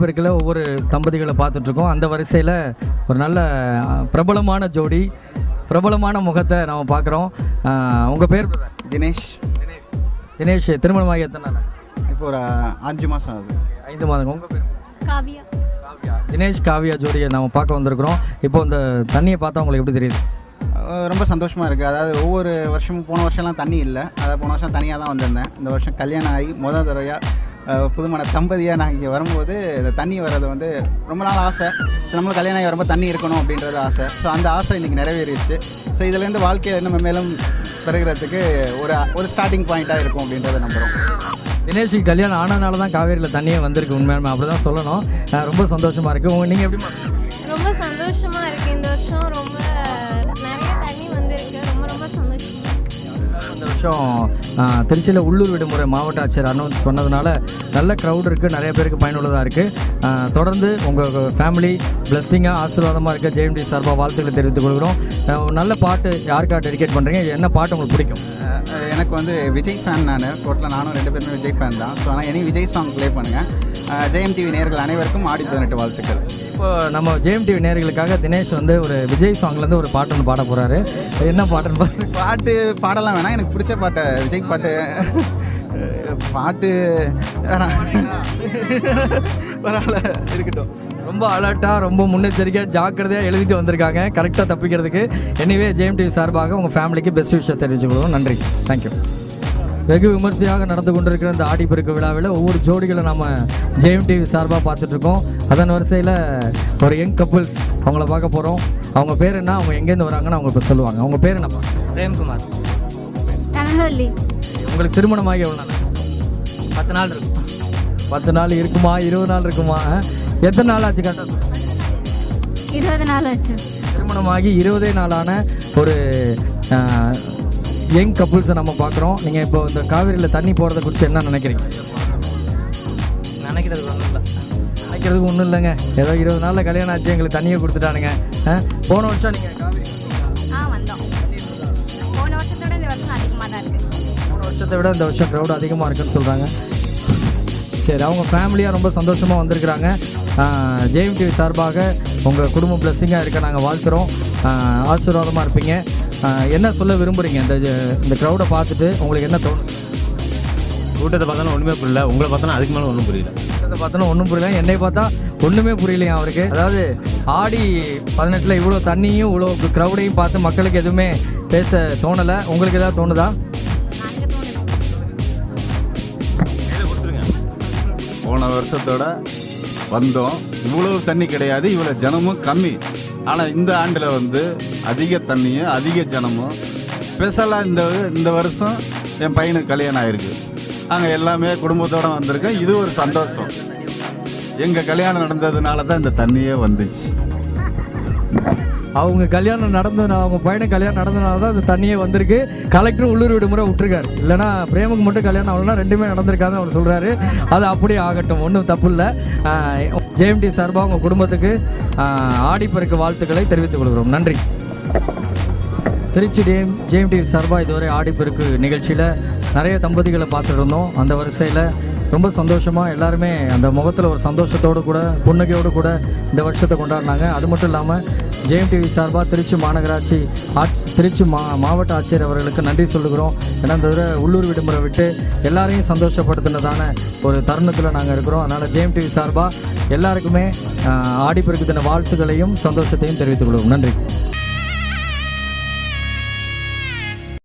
ஆடிப்பெருக்கில் ஒவ்வொரு தம்பதிகளை பார்த்துட்ருக்கோம். அந்த வரிசையில் ஒரு நல்ல பிரபலமான ஜோடி, பிரபலமான முகத்தை நம்ம பார்க்குறோம். உங்கள் பேர்? தினேஷ். தினேஷ் திருமணமாகி எத்தனை நாள்? இப்போ ஒரு 5 மாதம் ஆகுது. 5 மாதம். உங்கள் பேர்? காவியா. தினேஷ் காவியா ஜோடியை நம்ம பார்க்க வந்திருக்கிறோம். இப்போ இந்த தண்ணியை பார்த்தா உங்களுக்கு எப்படி தெரியுது? ரொம்ப சந்தோஷமாக இருக்குது. அதாவது ஒவ்வொரு வருஷமும் போன வருஷம்லாம் தண்ணி இல்லை, அதாவது போன வருஷம் தனியாக தான் வந்திருந்தேன். இந்த வருஷம் கல்யாணம் ஆகி முதல் தடவையாக புதுமண தம்பதியாக நான் இங்கே வரும்போது இந்த தண்ணி வர்றது வந்து ரொம்ப நாள் ஆசை. நம்மளும் கல்யாணம் ஆகி வரும்போது தண்ணி இருக்கணும் அப்படின்றது ஆசை. ஸோ அந்த ஆசை இன்றைக்கி நிறைவேறிடுச்சு. ஸோ இதுலேருந்து வாழ்க்கையை நம்ம மேலும் பெறுகிறதுக்கு ஒரு ஸ்டார்டிங் பாயிண்ட்டாக இருக்கும் அப்படின்றத நம்புகிறோம். தினேஷுக்கு கல்யாணம் ஆனதுனால தான் காவேரியில் தண்ணியே வந்திருக்கு. உண்மையாலுமே அப்படி தான் சொல்லணும். ரொம்ப சந்தோஷமாக இருக்குது. நீங்கள் எப்படி? ரொம்ப சந்தோஷமாக இருக்குது. இந்த வருஷம் ரொம்ப நிறைய தண்ணி வந்திருக்கு. ரொம்ப ரொம்ப சந்தோஷமாக இருக்குது. இந்த வருஷம் திருச்சியில் உள்ளூர் விடுமுறை மாவட்ட ஆட்சியர் அனௌன்ஸ் பண்ணதுனால நல்ல க்ரௌட் இருக்குது, நிறைய பேருக்கு பயனுள்ளதாக இருக்குது. தொடர்ந்து உங்கள் ஃபேமிலி பிளஸ்ஸிங்காக ஆசீர்வாதமாக இருக்க ஜேஎம்டி சார்பாக வாழ்த்துக்களை தெரிவித்துக் கொள்கிறோம். நல்ல பாட்டு யாருக்கா டெடிகேட் பண்ணுறீங்க? என்ன பாட்டு உங்களுக்கு பிடிக்கும்? எனக்கு வந்து விஜய் ஃபேன். டோட்டலாக நானும் 2 பேருமே விஜய் ஃபேன் தான். ஸோ ஆனால் எனி விஜய் சாங் ப்ளே பண்ணுங்கள். ஜெயம் டிவி நேயர்கள் அனைவருக்கும் ஆடி 18 வாழ்த்துக்கள். இப்போ நம்ம ஜெயம் டிவி நேயர்களுக்காக தினேஷ் வந்து ஒரு விஜய் சாங்லேருந்து ஒரு பாட்டு ஒன்று பாட போகிறாரு. என்ன பாட்டுன்னு பாட்டு பாடலாம் வேணாம், எனக்கு பிடிச்ச பாட்டை விஜய் பாட்டு பரவாயில்ல இருக்கட்டும். ரொம்ப அலர்ட்டாக, ரொம்ப முன்னெச்சரிக்கையாக, ஜாக்கிரதையாக எழுதிட்டு வந்திருக்காங்க கரெக்டாக தப்பிக்கிறதுக்கு. எனிவே ஜெயம் டிவி சார்பாக உங்கள் ஃபேமிலிக்கு பெஸ்ட் விஷயம் தெரிவிச்சுக்கொள்வோம். நன்றி, தேங்க்யூ. வெகு விமர்சையாக நடந்து கொண்டிருக்கிற இந்த ஆடிப்பெருக்கு விழாவில் ஒவ்வொரு ஜோடிகளை நம்ம ஜெயம் டிவி சார்பாக பார்த்துட்ருக்கோம். அதன் வரிசையில் ஒரு யங் கப்புள்ஸ் அவங்கள பார்க்க போகிறோம். அவங்க பேர் என்ன, அவங்க எங்கேருந்து வராங்கன்னு அவங்க இப்போ சொல்லுவாங்க. அவங்க பேர் என்னப்பா? பிரேம்குமார். தனஹள்ளி. உங்களுக்கு திருமணமாகி எவ்வளோ நாள்? 10 நாள் இருக்கும். 10 நாள் இருக்குமா? 20 நாள் இருக்குமா? எத்தனை நாள் ஆச்சு கரெக்டாக? 20 நாள் ஆச்சு. திருமணமாகி 20 நாளான ஒரு யங் கப்புள்ஸை நம்ம பார்க்குறோம். நீங்கள் இப்போ இந்த காவிரியில் தண்ணி போகிறத குறித்து என்ன நினைக்கிறீங்க? நினைக்கிறதுக்கு ஒன்றும் இல்லை. நினைக்கிறதுக்கு ஒன்றும் இல்லைங்க. ஏதோ 20 நாளில் கல்யாணம் ஆச்சு, எங்களுக்கு தண்ணியை கொடுத்துட்டானுங்க. போன வருஷம் நீங்கள் காவிரி வந்தோம். போன வருஷத்தோட இந்த வருஷம் அதிகமாக தான் இருக்குது. போன வருஷத்தை விட இந்த வருஷம் க்ரௌட் அதிகமாக இருக்குன்னு சொல்கிறாங்க. சரி, அவங்க ஃபேமிலியாக ரொம்ப சந்தோஷமாக வந்திருக்கிறாங்க. ஜெயம் டிவி சார்பாக உங்கள் குடும்பம் பிளஸ்ஸிங்காக இருக்க நாங்கள் வாழ்த்துறோம். ஆசீர்வாதமாக இருப்பீங்க. என்ன சொல்ல விரும்புகிறீங்க? இந்த க்ரௌடை பார்த்துட்டு உங்களுக்கு என்ன தோணும்? கூட்டத்தை பார்த்தாலும் ஒன்றுமே புரியல. உங்களை பார்த்தாலும் அதுக்கு மேலே ஒன்றும் புரியல. கூட்டத்தை பார்த்தாலும் ஒன்றும் புரியல. என்னை பார்த்தா ஒன்றுமே புரியலையா அவருக்கு? அதாவது ஆடி 18 இவ்வளோ தண்ணியும் இவ்வளோ க்ரௌடையும் பார்த்து மக்களுக்கு எதுவுமே பேச தோணலை. உங்களுக்கு ஏதாவது தோணுதா? போன வருஷத்தோட வந்தோம். இவ்வளவு தண்ணி கிடையாது, இவ்வளோ ஜனமும் கம்மி. ஆனால் இந்த ஆண்டில் வந்து அதிக தண்ணியும் அதிக ஜனமும். ஸ்பெஷலாக இந்த வருஷம் என் பையனுக்கு கல்யாணம் ஆகிருக்கு. நாங்கள் எல்லாமே குடும்பத்தோடு வந்திருக்கோம். இது ஒரு சந்தோஷம். எங்கள் கல்யாணம் நடந்ததுனால தான் இந்த தண்ணியே வந்துச்சு. அவங்க கல்யாணம் நடந்ததுனால, அவங்க பையனை கல்யாணம் நடந்ததுனால தான் இந்த தண்ணியே வந்திருக்கு. கலெக்டர் உள்ளூர் விடுமுறை விட்டுருக்காரு. இல்லைனா பிரேமுக்கு மட்டும் கல்யாணம் ஆகலன்னா 2மே நடந்திருக்காதுன்னு அவர் சொல்கிறாரு. அது அப்படியே ஆகட்டும், ஒன்றும் தப்பு இல்லை. ஜேஎம்டி சார்பாக உங்கள் குடும்பத்துக்கு ஆடிப்பெருக்கு வாழ்த்துக்களை தெரிவித்துக் கொள்கிறோம். நன்றி. திருச்சி ஜேஎம்டி சார்பாக இதுவரை ஆடிப்பெருக்கு நிகழ்ச்சியில் நிறைய தம்பதிகளை பார்த்துட்டு இருந்தோம். அந்த வரிசையில் ரொம்ப சந்தோஷமாக எல்லாருமே அந்த முகத்தில் ஒரு சந்தோஷத்தோடு கூட புன்னகையோடு கூட இந்த வருஷத்தை கொண்டாடினாங்க. அது மட்டும் இல்லாமல் ஜெயம் டிவி சார்பாக திருச்சி மாநகராட்சி திருச்சி மாவட்ட ஆட்சியர் அவர்களுக்கு நன்றி சொல்லுகிறோம். ஏன்னா இந்த தடவை உள்ளூர் விடுமுறை விட்டு எல்லாரையும் சந்தோஷப்படுத்தினதான ஒரு தருணத்தில் நாங்கள் இருக்கிறோம். அதனால் ஜெயம் டிவி சார்பாக எல்லாருக்குமே ஆடிப்பெருக்கு தின வாழ்த்துக்களையும் சந்தோஷத்தையும் தெரிவித்துக் கொள்வோம். நன்றி.